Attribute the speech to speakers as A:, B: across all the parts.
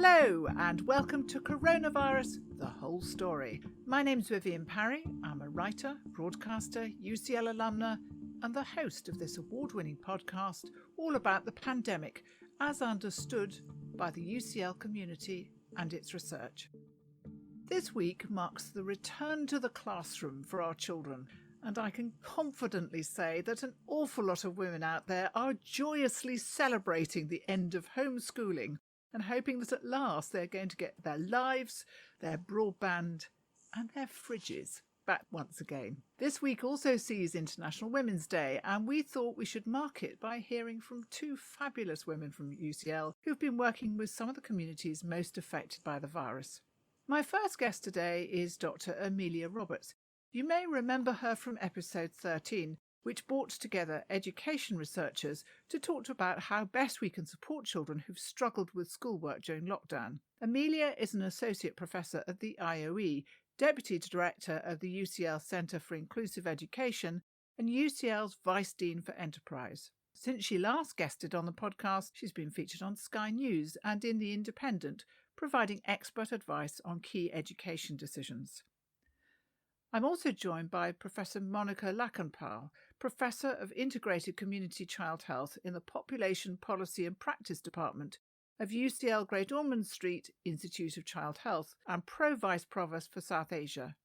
A: Hello and welcome to Coronavirus, The Whole Story. My name's Vivienne Parry. I'm a writer, broadcaster, UCL alumna and the host of this award-winning podcast all about the pandemic as understood by the UCL community and its research. This week marks the return to the classroom for our children, and I can confidently say that an awful lot of women out there are joyously celebrating the end of homeschooling and hoping that at last they're going to get their lives, their broadband and their fridges back once again. This week also sees International Women's Day, and we thought we should mark it by hearing from two fabulous women from UCL who've been working with some of the communities most affected by the virus. My first guest today is Dr Amelia Roberts. You may remember her from episode 13, which brought together education researchers to talk about how best we can support children who've struggled with schoolwork during lockdown. Amelia is an associate professor at the IOE, deputy director of the UCL Centre for Inclusive Education, and UCL's vice dean for enterprise. Since she last guested on the podcast, she's been featured on Sky News and in The Independent, providing expert advice on key education decisions. I'm also joined by Professor Monica Lakhanpaul, Professor of Integrated Community Child Health in the Population Policy and Practice Department of UCL Great Ormond Street Institute of Child Health and Pro-Vice Provost for South Asia.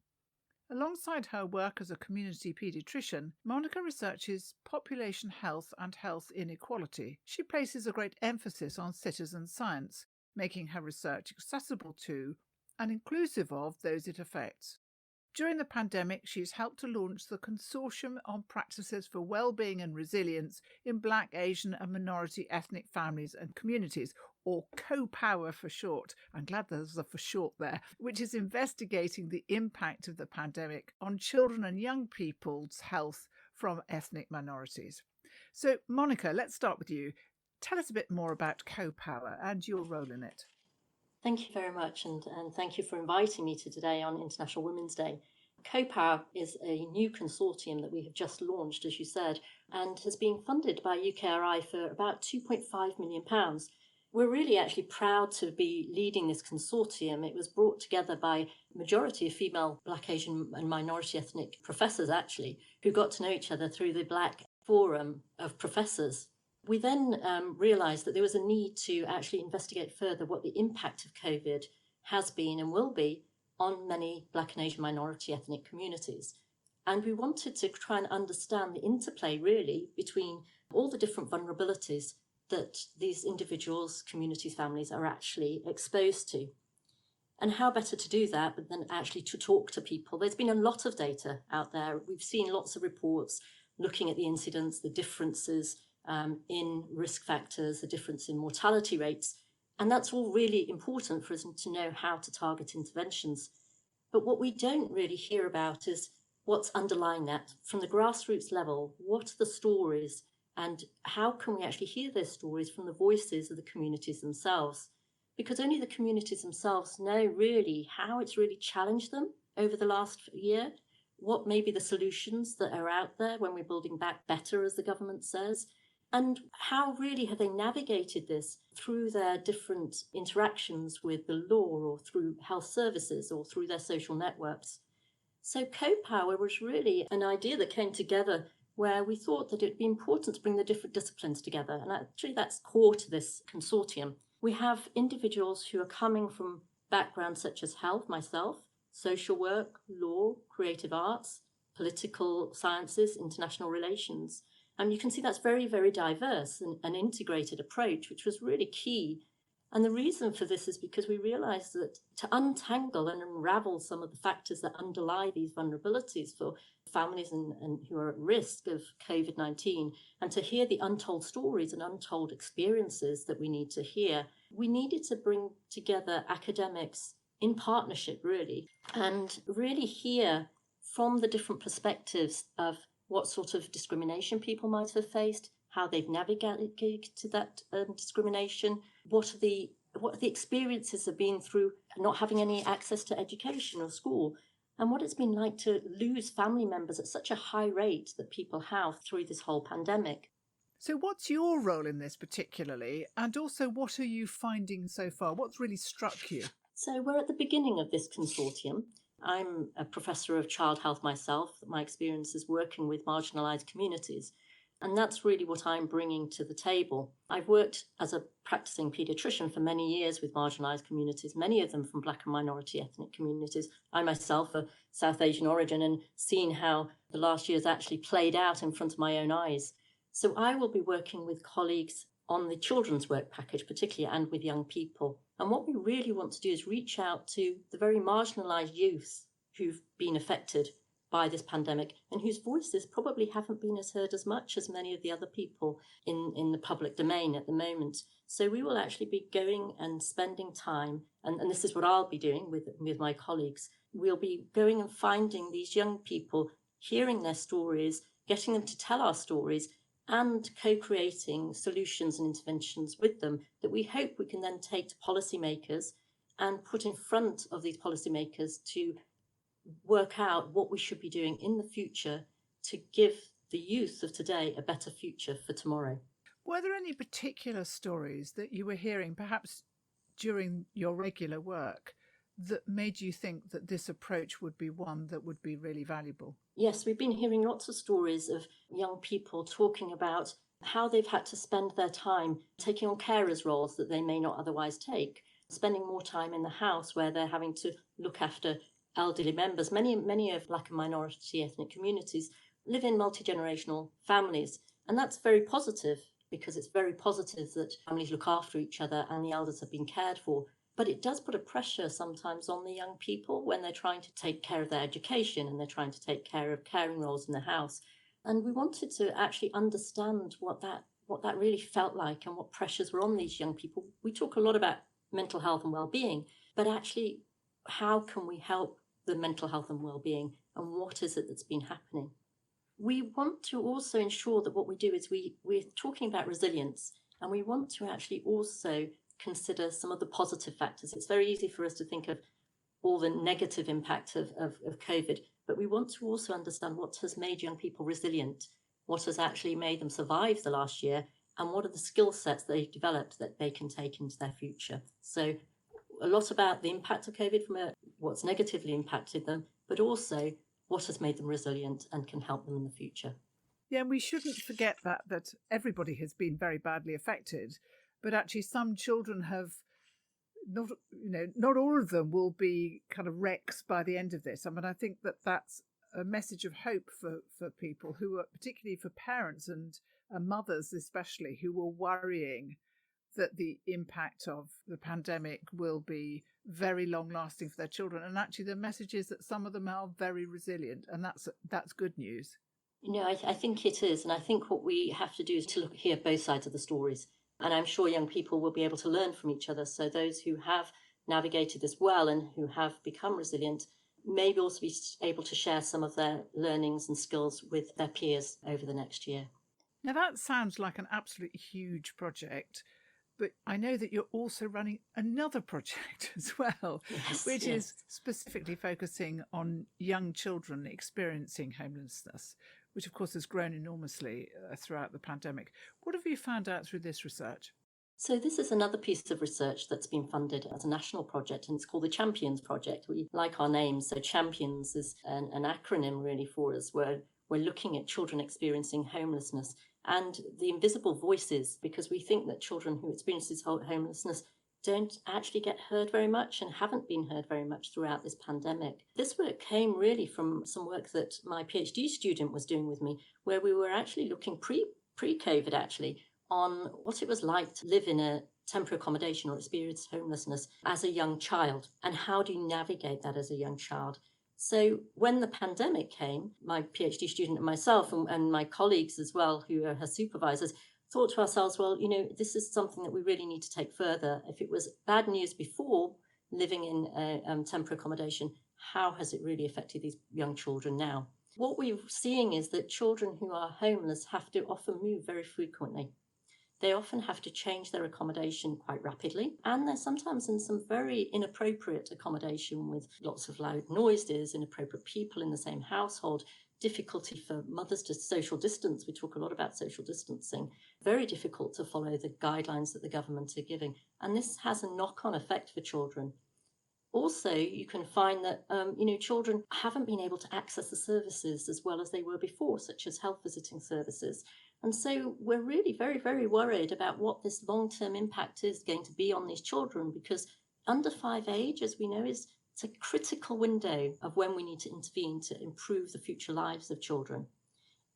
A: Alongside her work as a community paediatrician, Monica researches population health and health inequality. She places a great emphasis on citizen science, making her research accessible to and inclusive of those it affects. During the pandemic, she's helped to launch the Consortium on Practices for Wellbeing and Resilience in Black, Asian and Minority Ethnic Families and Communities, or CoPower for short. I'm glad there's a for short there, which is investigating the impact of the pandemic on children and young people's health from ethnic minorities. So, Monica, let's start with you. Tell us a bit more about CoPower and your role in it.
B: Thank you very much, and thank you for inviting me to today on International Women's Day. CoPower is a new consortium that we have just launched, as you said, and has been funded by UKRI for about £2.5 million. We're really actually proud to be leading this consortium. It was brought together by a majority of female Black, Asian and minority ethnic professors, actually, who got to know each other through the Black Forum of Professors. We then realised that there was a need to actually investigate further what the impact of COVID has been and will be on many Black and Asian minority ethnic communities. And we wanted to try and understand the interplay, really, between all the different vulnerabilities that these individuals, communities, families are actually exposed to. And how better to do that than actually to talk to people. There's been a lot of data out there. We've seen lots of reports looking at the incidence, the differences in risk factors, the difference in mortality rates. And that's all really important for us to know how to target interventions. But what we don't really hear about is what's underlying that. From the grassroots level, what are the stories and how can we actually hear those stories from the voices of the communities themselves? Because only the communities themselves know really how it's really challenged them over the last year, what may be the solutions that are out there when we're building back better, as the government says, and how really have they navigated this through their different interactions with the law or through health services or through their social networks. So CoPower was really an idea that came together where we thought that it'd be important to bring the different disciplines together. And actually that's core to this consortium. We have individuals who are coming from backgrounds such as health, myself, social work, law, creative arts, political sciences, international relations. And you can see that's very, very diverse and an integrated approach, which was really key. And the reason for this is because we realised that to untangle and unravel some of the factors that underlie these vulnerabilities for families and who are at risk of COVID-19, and to hear the untold stories and untold experiences that we need to hear, we needed to bring together academics in partnership, really, and really hear from the different perspectives of what sort of discrimination people might have faced, how they've navigated to that discrimination, what the experiences have been through not having any access to education or school, and what it's been like to lose family members at such a high rate that people have through this whole pandemic.
A: So what's your role in this particularly? And also, what are you finding so far? What's really struck you?
B: So we're at the beginning of this consortium. I'm a professor of child health myself. My experience is working with marginalised communities. And that's really what I'm bringing to the table. I've worked as a practicing paediatrician for many years with marginalised communities, many of them from Black and minority ethnic communities. I myself are South Asian origin and seen how the last years actually played out in front of my own eyes. So I will be working with colleagues on the children's work package particularly, and with young people. And what we really want to do is reach out to the very marginalised youth who've been affected by this pandemic and whose voices probably haven't been heard as much as many of the other people in the public domain at the moment. So we will actually be going and spending time, and this is what I'll be doing with my colleagues. We'll be going and finding these young people, hearing their stories, getting them to tell our stories, and co-creating solutions and interventions with them that we hope we can then take to policymakers and put in front of these policymakers to work out what we should be doing in the future to give the youth of today a better future for tomorrow.
A: Were there any particular stories that you were hearing, perhaps during your regular work, that made you think that this approach would be one that would be really valuable?
B: Yes, we've been hearing lots of stories of young people talking about how they've had to spend their time taking on carers' roles that they may not otherwise take, spending more time in the house where they're having to look after elderly members. Many of Black and minority ethnic communities live in multi-generational families, and that's very positive because it's very positive that families look after each other and the elders have been cared for. But it does put a pressure sometimes on the young people when they're trying to take care of their education and they're trying to take care of caring roles in the house. And we wanted to actually understand what that really felt like and what pressures were on these young people. We talk a lot about mental health and well-being, but actually, how can we help the mental health and well-being, and what is it that's been happening? We want to also ensure that what we do is we're talking about resilience, and we want to actually also consider some of the positive factors. It's very easy for us to think of all the negative impact of COVID, but we want to also understand what has made young people resilient, what has actually made them survive the last year, and what are the skill sets they've developed that they can take into their future. So a lot about the impact of COVID from what's negatively impacted them, but also what has made them resilient and can help them in the future.
A: Yeah, and we shouldn't forget that everybody has been very badly affected, but actually some children have not all of them will be kind of wrecks by the end of this. I mean, I think that's a message of hope for people who are, particularly for parents and mothers especially, who were worrying that the impact of the pandemic will be very long lasting for their children. And actually the message is that some of them are very resilient, and that's good news.
B: I think it is. And I think what we have to do is to hear both sides of the stories. And I'm sure young people will be able to learn from each other. So those who have navigated this well and who have become resilient may also be able to share some of their learnings and skills with their peers over the next year.
A: Now that sounds like an absolutely huge project, but I know that you're also running another project as well, which is specifically focusing on young children experiencing homelessness, which of course has grown enormously throughout the pandemic. What have you found out through this research?
B: So this is another piece of research that's been funded as a national project, and it's called the Champions Project. We like our name, so Champions is an acronym really for us, where we're looking at children experiencing homelessness and the invisible voices, because we think that children who experience homelessness don't actually get heard very much and haven't been heard very much throughout this pandemic. This work came really from some work that my PhD student was doing with me, where we were actually looking pre-COVID actually on what it was like to live in a temporary accommodation or experience homelessness as a young child, and how do you navigate that as a young child. So when the pandemic came, my PhD student and myself and my colleagues as well, who are her supervisors, thought to ourselves, well, this is something that we really need to take further. If it was bad news before living in a temporary accommodation, how has it really affected these young children now? What we're seeing is that children who are homeless have to often move very frequently. They often have to change their accommodation quite rapidly, and they're sometimes in some very inappropriate accommodation with lots of loud noises, inappropriate people in the same household, difficulty for mothers to social distance. We talk a lot about social distancing. Very difficult to follow the guidelines that the government are giving. And this has a knock-on effect for children. Also, you can find that, children haven't been able to access the services as well as they were before, such as health visiting services. And so we're really very, very worried about what this long-term impact is going to be on these children, because under 5 age, as we know, it's a critical window of when we need to intervene to improve the future lives of children.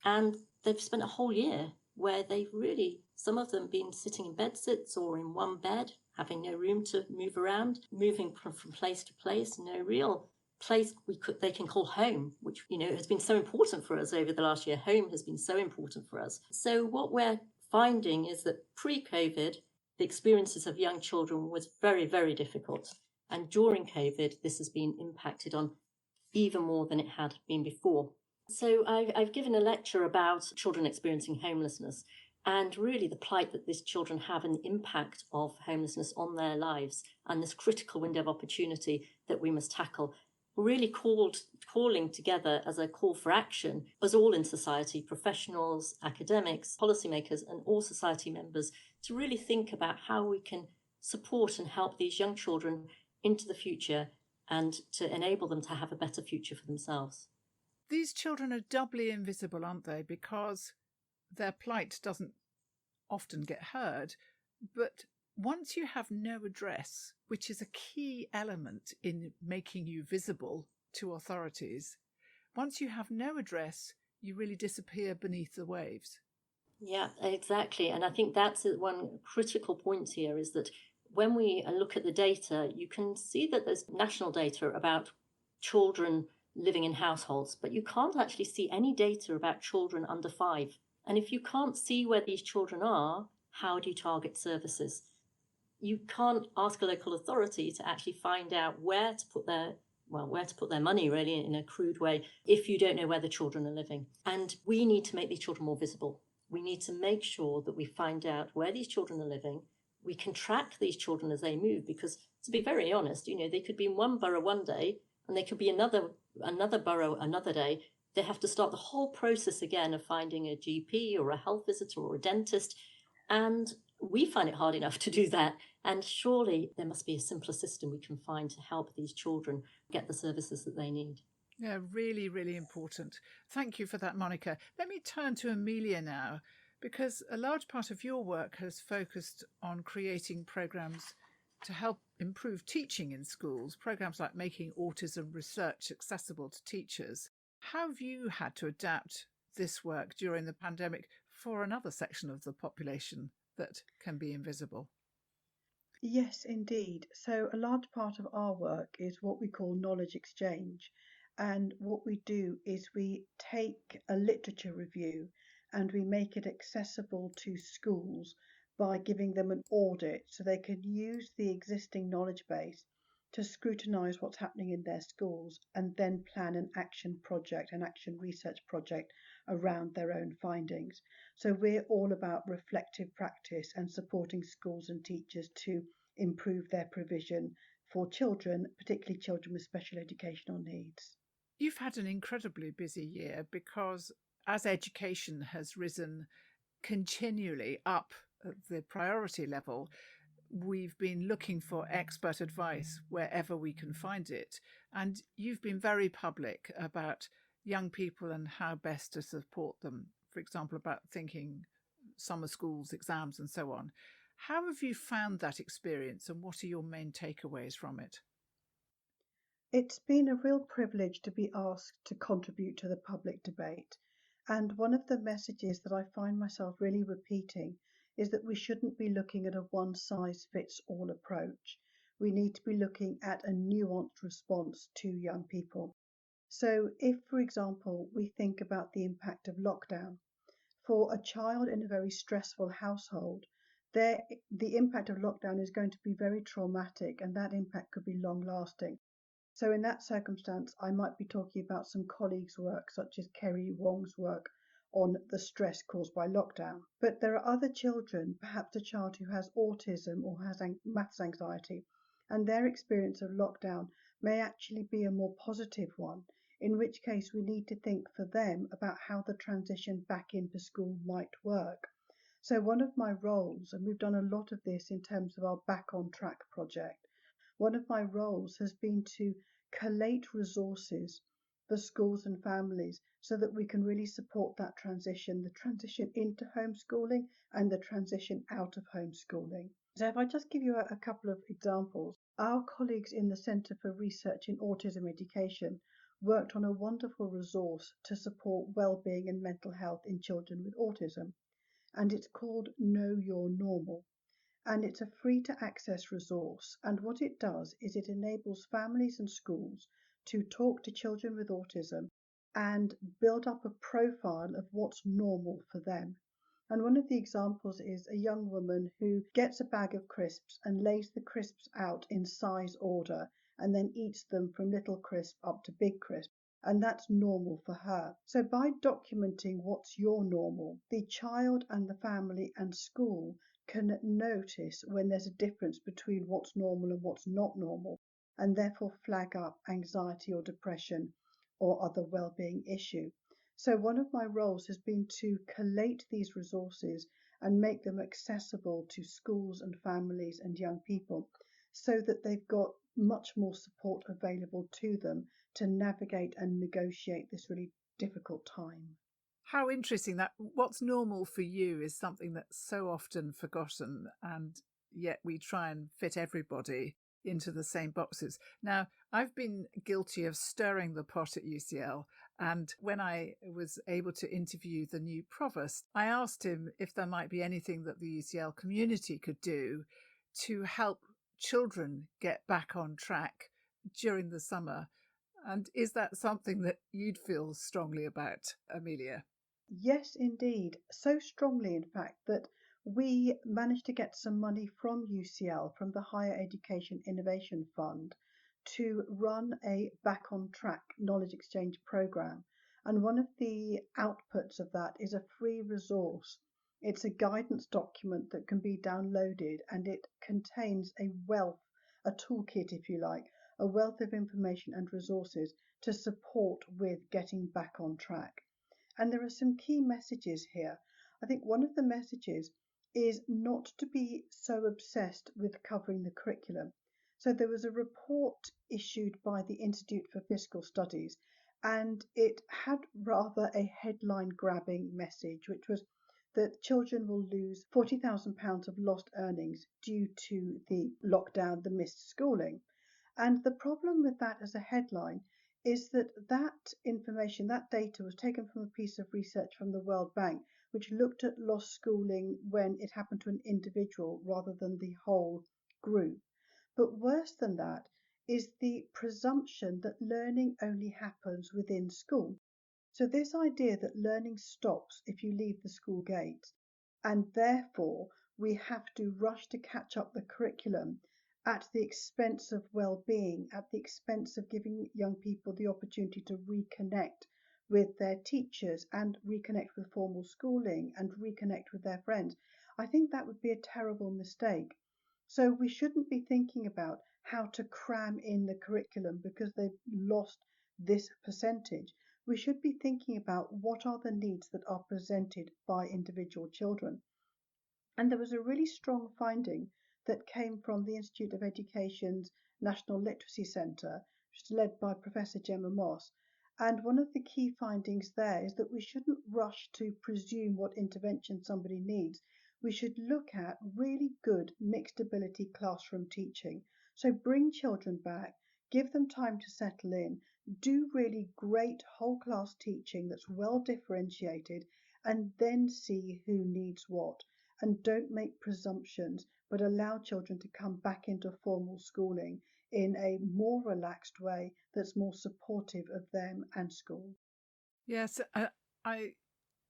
B: And they've spent a whole year where they've really, some of them, been sitting in bed sits or in one bed, having no room to move around, moving from place to place, no real place they can call home, which has been so important for us over the last year. Home has been so important for us. So what we're finding is that pre-COVID, the experiences of young children was very, very difficult. And during COVID, this has been impacted on even more than it had been before. So I've given a lecture about children experiencing homelessness, and really the plight that these children have and the impact of homelessness on their lives, and this critical window of opportunity that we must tackle. Really calling together as a call for action, as all in society, professionals, academics, policymakers, and all society members, to really think about how we can support and help these young children into the future and to enable them to have a better future for themselves.
A: These children are doubly invisible, aren't they? Because their plight doesn't often get heard. But once you have no address, which is a key element in making you visible to authorities, once you have no address, you really disappear beneath the waves.
B: Yeah, exactly. And I think that's one critical point here, is that when we look at the data, you can see that there's national data about children living in households, but you can't actually see any data about children under 5. And if you can't see where these children are, how do you target services? You can't ask a local authority to actually find out where to put their money, really, in a crude way, if you don't know where the children are living. And we need to make these children more visible. We need to make sure that we find out where these children are living. We can track these children as they move, because, to be very honest, they could be in one borough one day and they could be another borough another day. They have to start the whole process again of finding a GP or a health visitor or a dentist. And we find it hard enough to do that. And surely there must be a simpler system we can find to help these children get the services that they need.
A: Yeah, really, really important. Thank you for that, Monica. Let me turn to Amelia now, because a large part of your work has focused on creating programs to help improve teaching in schools, programs like making autism research accessible to teachers. How have you had to adapt this work during the pandemic for another section of the population that can be invisible?
C: Yes, indeed. So, a large part of our work is what we call knowledge exchange. And what we do is we take a literature review and we make it accessible to schools by giving them an audit so they can use the existing knowledge base to scrutinise what's happening in their schools and then plan an action project, an action research project around their own findings. So we're all about reflective practice and supporting schools and teachers to improve their provision for children, particularly children with special educational needs.
A: You've had an incredibly busy year because as education has risen continually up at the priority level, we've been looking for expert advice wherever we can find it. And you've been very public about young people and how best to support them. For example, about thinking summer schools, exams, and so on. How have you found that experience, and what are your main takeaways from it?
C: It's been a real privilege to be asked to contribute to the public debate. And one of the messages that I find myself really repeating is that we shouldn't be looking at a one size fits all approach. We need to be looking at a nuanced response to young people. So, if, for example, we think about the impact of lockdown, for a child in a very stressful household, the impact of lockdown is going to be very traumatic, and that impact could be long lasting. So, in that circumstance, I might be talking about some colleagues' work, such as Kerry Wong's work on the stress caused by lockdown. But there are other children, perhaps a child who has autism or has maths anxiety, and their experience of lockdown may actually be a more positive one. in which case we need to think for them about how the transition back into school might work. So one of my roles, and we've done a lot of this in terms of our Back on Track project, one of my roles has been to collate resources for schools and families so that we can really support that transition, the transition into homeschooling and the transition out of homeschooling. So if I just give you a couple of examples, our colleagues in the Centre for Research in Autism Education worked on a wonderful resource to support well-being and mental health in children with autism, and it's called Know Your Normal. And it's a free to access resource. And what it does is it enables families and schools to talk to children with autism and build up a profile of what's normal for them. And one of the examples is a young woman who gets a bag of crisps and lays the crisps out in size order and then eats them from little crisp up to big crisp. And that's normal for her. So by documenting what's your normal, the child and the family and school can notice when there's a difference between what's normal and what's not normal, and therefore flag up anxiety or depression or other well-being issue. So one of my roles has been to collate these resources and make them accessible to schools and families and young people so that they've got much more support available to them to navigate and negotiate this really difficult time.
A: How interesting that what's normal for you is something that's so often forgotten, and yet we try and fit everybody into the same boxes. Now, I've been guilty of stirring the pot at UCL, and when I was able to interview the new provost, I asked him if there might be anything that the UCL community could do to help children get back on track during the summer. And is that something that you'd feel strongly about, Amelia?
C: Yes, indeed. So strongly, in fact, that we managed to get some money from UCL, from the Higher Education Innovation Fund, to run a Back on Track knowledge exchange program. And one of the outputs of that is a free resource. It's a guidance document that can be downloaded, and it contains a toolkit, if you like, a wealth of information and resources to support with getting back on track. And there are some key messages here. I think one of the messages is not to be so obsessed with covering the curriculum. So there was a report issued by the Institute for Fiscal Studies, and it had rather a headline grabbing message, which was that children will lose £40,000 of lost earnings due to the lockdown, the missed schooling. And the problem with that as a headline is that that information, that data was taken from a piece of research from the World Bank, which looked at lost schooling when it happened to an individual rather than the whole group. But worse than that is the presumption that learning only happens within school. So this idea that learning stops if you leave the school gates, and therefore we have to rush to catch up the curriculum at the expense of well-being, at the expense of giving young people the opportunity to reconnect with their teachers and reconnect with formal schooling and reconnect with their friends. I think that would be a terrible mistake. So we shouldn't be thinking about how to cram in the curriculum because they've lost this percentage. We should be thinking about what are the needs that are presented by individual children. And there was a really strong finding that came from the Institute of Education's National Literacy Centre, which is led by Professor Gemma Moss. And one of the key findings there is that we shouldn't rush to presume what intervention somebody needs. We should look at really good mixed ability classroom teaching. So bring children back, give them time to settle in, do really great whole class teaching that's well differentiated, and then see who needs what. And don't make presumptions, but allow children to come back into formal schooling in a more relaxed way that's more supportive of them and school.
A: Yes, I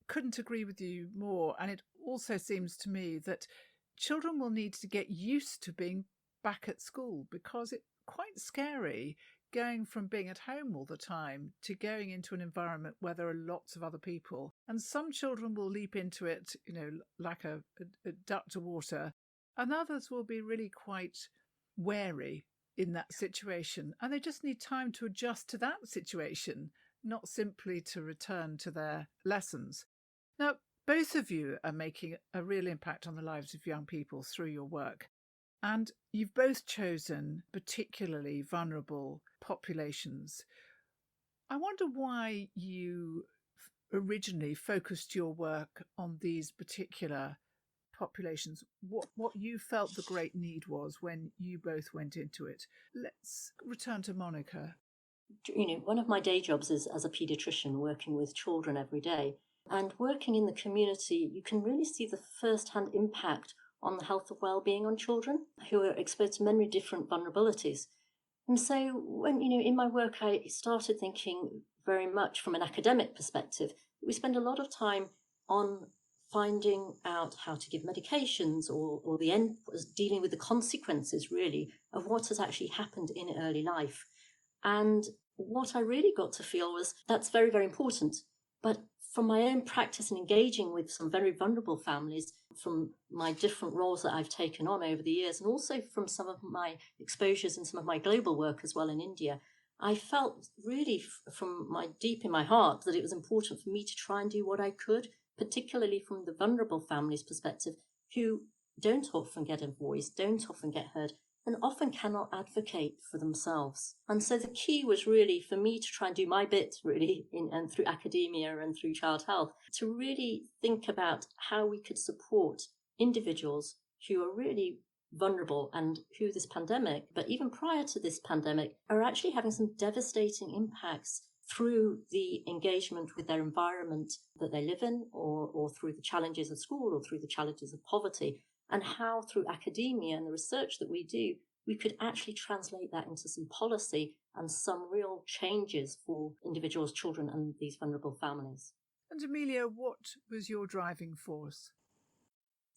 A: couldn't agree with you more. And it also seems to me that children will need to get used to being back at school, because it's quite scary going from being at home all the time to going into an environment where there are lots of other people. And some children will leap into it, like a duck to water, and others will be really quite wary in that situation, and they just need time to adjust to that situation, not simply to return to their lessons. Now, both of you are making a real impact on the lives of young people through your work, and you've both chosen particularly vulnerable populations. I wonder why you originally focused your work on these particular populations, what you felt the great need was when you both went into it. Let's return to Monica.
B: One of my day jobs is as a paediatrician, working with children every day. And working in the community, you can really see the first-hand impact on the health and well-being on children who are exposed to many different vulnerabilities. And so when, in my work, I started thinking very much from an academic perspective. We spend a lot of time on finding out how to give medications or the end, dealing with the consequences, really, of what has actually happened in early life. And what I really got to feel was that's very, very important. But from my own practice and engaging with some very vulnerable families, from my different roles that I've taken on over the years, and also from some of my exposures and some of my global work as well in India, I felt really from deep in my heart that it was important for me to try and do what I could, particularly from the vulnerable families' perspective, who don't often get a voice, don't often get heard, and often cannot advocate for themselves. And so the key was really for me to try and do my bit, really, and through academia and through child health, to really think about how we could support individuals who are really vulnerable and who this pandemic, but even prior to this pandemic, are actually having some devastating impacts through the engagement with their environment that they live in, or through the challenges of school, or through the challenges of poverty, and how through academia and the research that we do, we could actually translate that into some policy and some real changes for individuals, children, and these vulnerable families.
A: And Amelia, what was your driving force?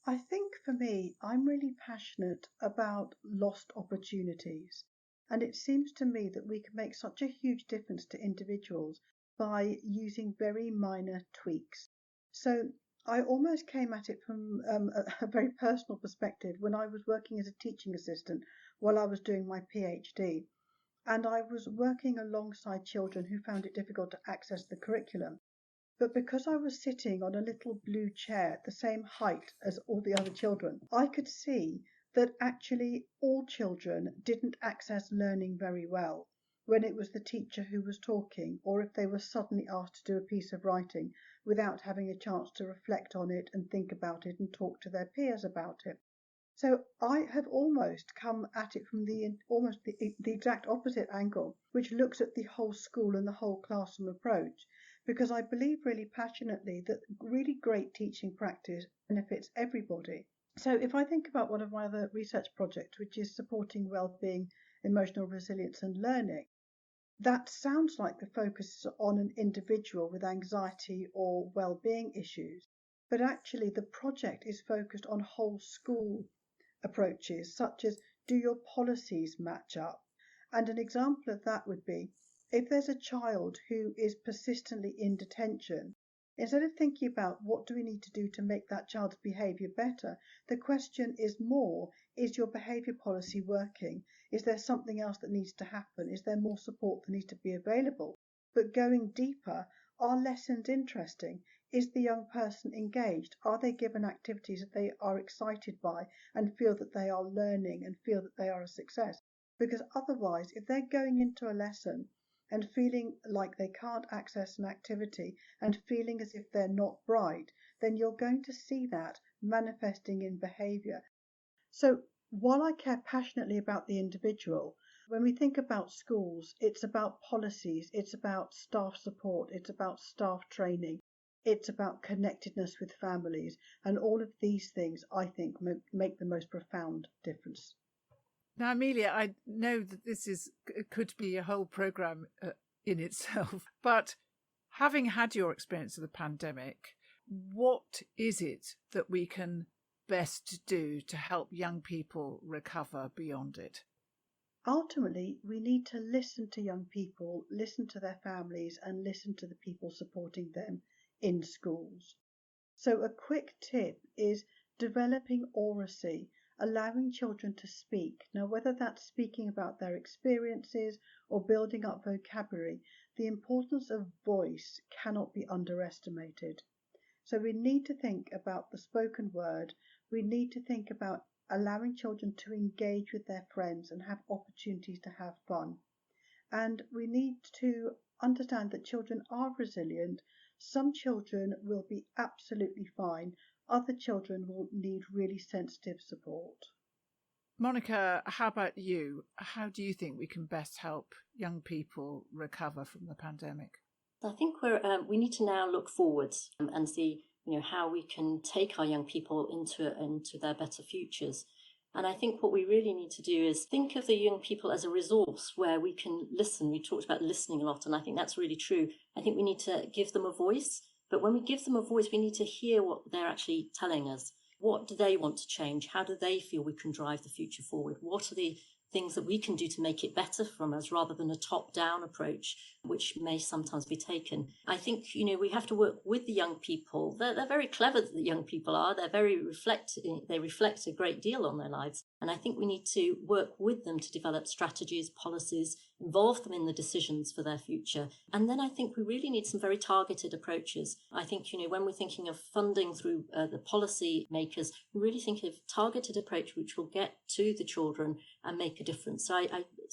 C: I think for me, I'm really passionate about lost opportunities. And it seems to me that we can make such a huge difference to individuals by using very minor tweaks. So I almost came at it from a very personal perspective when I was working as a teaching assistant while I was doing my PhD. And I was working alongside children who found it difficult to access the curriculum. But because I was sitting on a little blue chair at the same height as all the other children, I could see that actually all children didn't access learning very well when it was the teacher who was talking, or if they were suddenly asked to do a piece of writing without having a chance to reflect on it and think about it and talk to their peers about it. So I have almost come at it from the exact opposite angle, which looks at the whole school and the whole classroom approach, because I believe really passionately that really great teaching practice benefits everybody. So if I think about one of my other research projects, which is supporting well-being, emotional resilience and learning, that sounds like the focus is on an individual with anxiety or well-being issues, but actually the project is focused on whole school approaches, such as do your policies match up? And an example of that would be if there's a child who is persistently in detention, instead of thinking about what do we need to do to make that child's behaviour better, the question is more, is your behaviour policy working? Is there something else that needs to happen? Is there more support that needs to be available? But going deeper, are lessons interesting? Is the young person engaged? Are they given activities that they are excited by and feel that they are learning and feel that they are a success? Because otherwise, if they're going into a lesson and feeling like they can't access an activity and feeling as if they're not bright, then you're going to see that manifesting in behaviour. So while I care passionately about the individual, when we think about schools, it's about policies, it's about staff support, it's about staff training, it's about connectedness with families, and all of these things, I think, make the most profound difference.
A: Now, Amelia, I know that could be a whole programme in itself, but having had your experience of the pandemic, what is it that we can best do to help young people recover beyond it?
C: Ultimately, we need to listen to young people, listen to their families, and listen to the people supporting them in schools. So a quick tip is developing oracy allowing children to speak. Now, whether that's speaking about their experiences or building up vocabulary, the importance of voice cannot be underestimated. So we need to think about the spoken word. We need to think about allowing children to engage with their friends and have opportunities to have fun. And we need to understand that children are resilient. Some children will be absolutely fine. Other children will need really sensitive support.
A: Monica, how about you? How do you think we can best help young people recover from the pandemic?
B: I think we need to now look forwards and see, how we can take our young people into their better futures. And I think what we really need to do is think of the young people as a resource where we can listen. We talked about listening a lot, and I think that's really true. I think we need to give them a voice. But when we give them a voice, we need to hear what they're actually telling us. What do they want to change? How do they feel we can drive the future forward? What are the things that we can do to make it better from us rather than a top-down approach, which may sometimes be taken? I think, we have to work with the young people. They're very clever, the young people are. They reflect a great deal on their lives. And I think we need to work with them to develop strategies, policies, involve them in the decisions for their future. And then I think we really need some very targeted approaches. I think, when we're thinking of funding through the policy makers, we really think of targeted approach which will get to the children and make a difference. So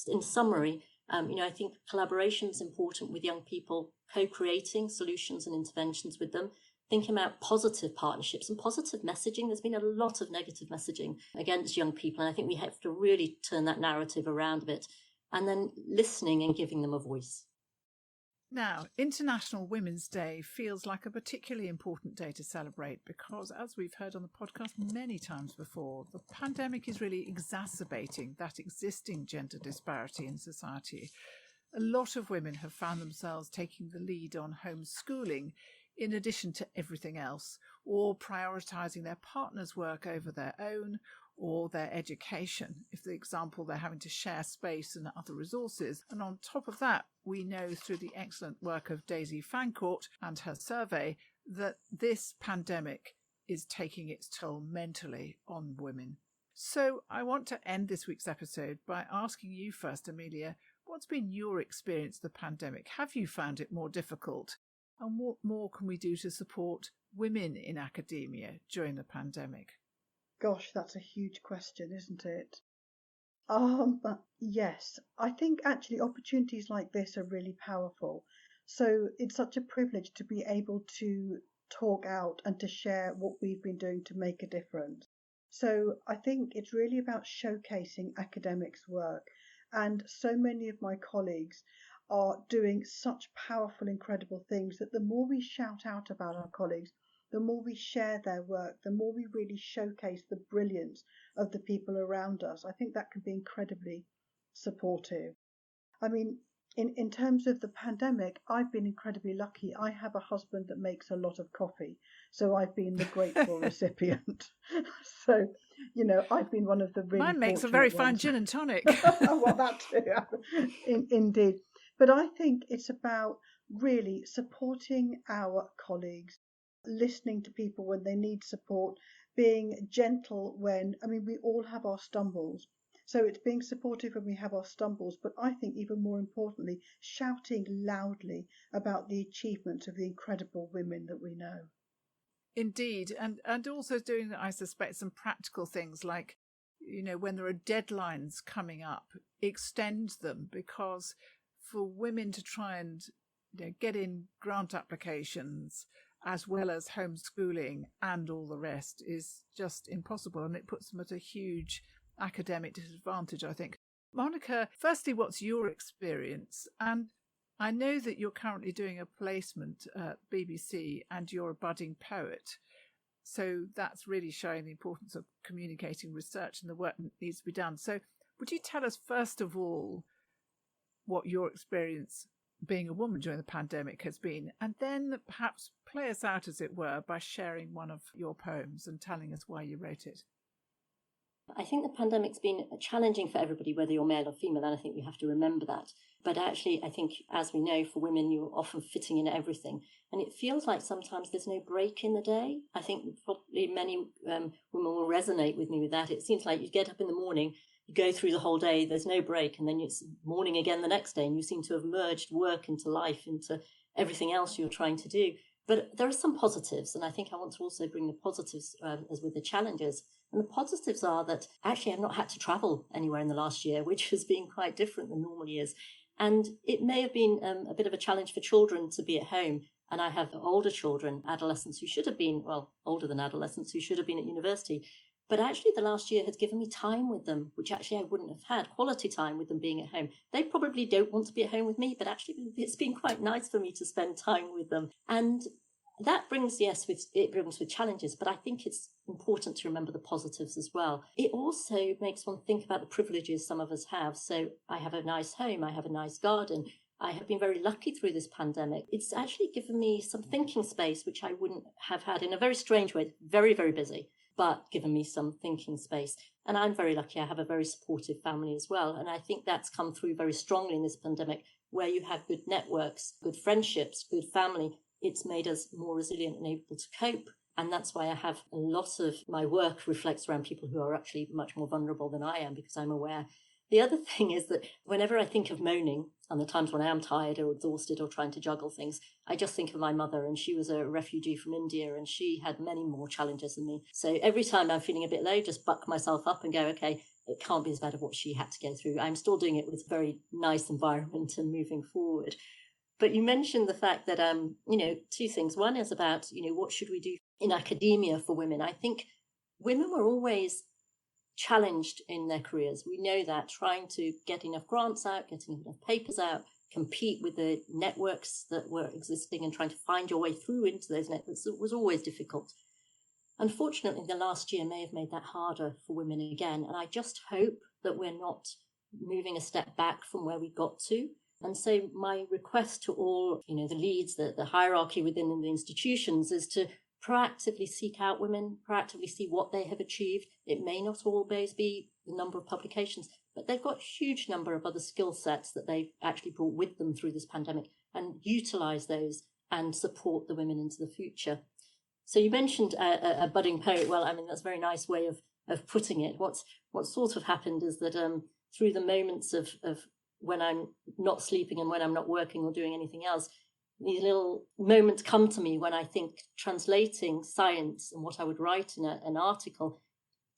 B: in summary, I think collaboration is important with young people, co-creating solutions and interventions with them, thinking about positive partnerships and positive messaging. There's been a lot of negative messaging against young people, and I think we have to really turn that narrative around a bit, and then listening and giving them a voice.
A: Now, International Women's Day feels like a particularly important day to celebrate because, as we've heard on the podcast many times before, the pandemic is really exacerbating that existing gender disparity in society. A lot of women have found themselves taking the lead on homeschooling in addition to everything else, or prioritising their partner's work over their own, or their education, if, for example, they're having to share space and other resources. And on top of that, we know through the excellent work of Daisy Fancourt and her survey that this pandemic is taking its toll mentally on women. So I want to end this week's episode by asking you first, Amelia, what's been your experience of the pandemic? Have you found it more difficult? And what more can we do to support women in academia during the pandemic?
C: Gosh, that's a huge question, isn't it? Yes, I think actually opportunities like this are really powerful. So it's such a privilege to be able to talk out and to share what we've been doing to make a difference. So I think it's really about showcasing academics' work. And so many of my colleagues are doing such powerful, incredible things that the more we shout out about our colleagues, the more we share their work, the more we really showcase the brilliance of the people around us. I think that can be incredibly supportive. I mean, in terms of the pandemic, I've been incredibly lucky. I have a husband that makes a lot of coffee, so I've been the grateful recipient. So, I've been one of the really
A: Mine makes a
C: fortunate
A: very fine
C: ones.
A: gin and tonic.
C: Well, that too. Indeed. But I think it's about really supporting our colleagues, listening to people when they need support, being gentle we all have our stumbles. So it's being supportive when we have our stumbles, but I think even more importantly, shouting loudly about the achievements of the incredible women that we know.
A: Indeed. And also doing, I suspect, some practical things like, when there are deadlines coming up, extend them, because for women to try and get in grant applications as well as homeschooling and all the rest is just impossible, and it puts them at a huge academic disadvantage, I think. Monica, firstly, what's your experience? And I know that you're currently doing a placement at BBC and you're a budding poet. So that's really showing the importance of communicating research and the work that needs to be done. So would you tell us, first of all, what your experience being a woman during the pandemic has been, and then perhaps play us out, as it were, by sharing one of your poems and telling us why you wrote it?
B: I think the pandemic's been challenging for everybody, whether you're male or female, and I think we have to remember that. But actually, I think, as we know, for women, you're often fitting in everything. And it feels like sometimes there's no break in the day. I think probably many women will resonate with me with that. It seems like you get up in the morning, you go through the whole day, there's no break, and then it's morning again the next day, and you seem to have merged work into life, into everything else you're trying to do. But there are some positives, and I think I want to also bring the positives as with the challenges. And the positives are that actually I've not had to travel anywhere in the last year, which has been quite different than normal years. And it may have been a bit of a challenge for children to be at home. And I have older children, adolescents who should have been, well, older than adolescents who should have been at university. But actually the last year has given me time with them, which actually I wouldn't have had, quality time with them being at home. They probably don't want to be at home with me, but actually it's been quite nice for me to spend time with them. And that brings, it brings with challenges, but I think it's important to remember the positives as well. It also makes one think about the privileges some of us have. So I have a nice home, I have a nice garden. I have been very lucky through this pandemic. It's actually given me some thinking space, which I wouldn't have had in a very strange way, very, very busy, but given me some thinking space. And I'm very lucky. I have a very supportive family as well. And I think that's come through very strongly in this pandemic, where you have good networks, good friendships, good family. It's made us more resilient and able to cope. And that's why I have a lot of my work reflects around people who are actually much more vulnerable than I am, because I'm aware. The other thing is that whenever I think of moaning, and the times when I am tired or exhausted or trying to juggle things, I just think of my mother, and she was a refugee from India, and she had many more challenges than me. So every time I'm feeling a bit low, just buck myself up and go, okay, it can't be as bad as what she had to go through. I'm still doing it with a very nice environment and moving forward. But you mentioned the fact that, two things. One is about, what should we do in academia for women? I think women were always challenged in their careers. We know that trying to get enough grants out, getting enough papers out, compete with the networks that were existing and trying to find your way through into those networks, it was always difficult. Unfortunately, the last year may have made that harder for women again. And I just hope that we're not moving a step back from where we got to. And so my request to all, the leads, the hierarchy within the institutions is to proactively seek out women, proactively see what they have achieved. It may not always be the number of publications, but they've got a huge number of other skill sets that they've actually brought with them through this pandemic, and utilize those and support the women into the future. So you mentioned a budding poet. Well, I mean, that's a very nice way of putting it. What sort of happened is that through the moments of when I'm not sleeping and when I'm not working or doing anything else, these little moments come to me when I think translating science and what I would write in an article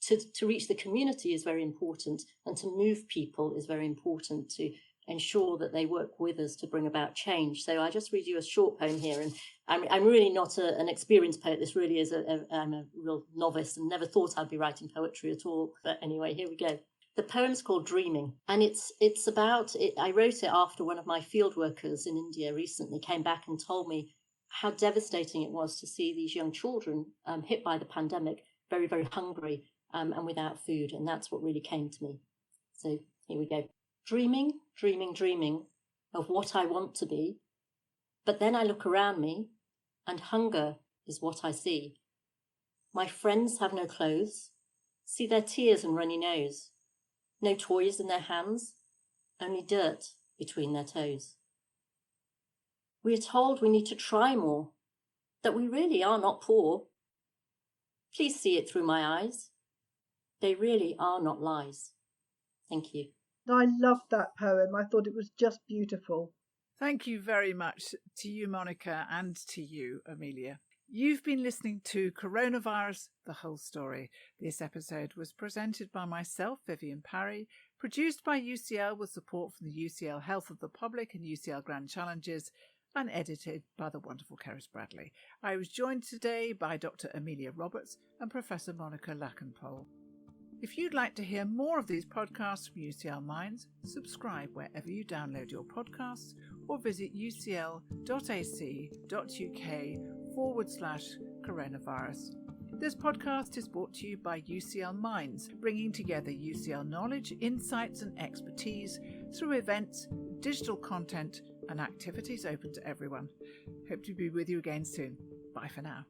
B: to reach the community is very important, and to move people is very important, to ensure that they work with us to bring about change. So I just read you a short poem here, and I'm really not an experienced poet. This really is I'm a real novice and never thought I'd be writing poetry at all. But anyway, here we go. The poem's called Dreaming, and it's about it. I wrote it after one of my field workers in India recently came back and told me how devastating it was to see these young children hit by the pandemic, very, very hungry and without food. And that's what really came to me. So here we go. Dreaming, dreaming, dreaming of what I want to be. But then I look around me, and hunger is what I see. My friends have no clothes. See their tears and runny nose. No toys in their hands, only dirt between their toes. We are told we need to try more, that we really are not poor. Please see it through my eyes. They really are not lies. Thank you.
C: I loved that poem. I thought it was just beautiful.
A: Thank you very much to you, Monica, and to you, Amelia. You've been listening to Coronavirus, the Whole Story. This episode was presented by myself, Vivienne Parry, produced by UCL with support from the UCL Health of the Public and UCL Grand Challenges, and edited by the wonderful Keris Bradley. I was joined today by Dr Amelia Roberts and Professor Monica Lakhanpaul. If you'd like to hear more of these podcasts from UCL Minds, subscribe wherever you download your podcasts or visit ucl.ac.uk/coronavirus. This podcast is brought to you by UCL Minds, bringing together UCL knowledge, insights and expertise through events, digital content and activities open to everyone. Hope to be with you again soon. Bye for now.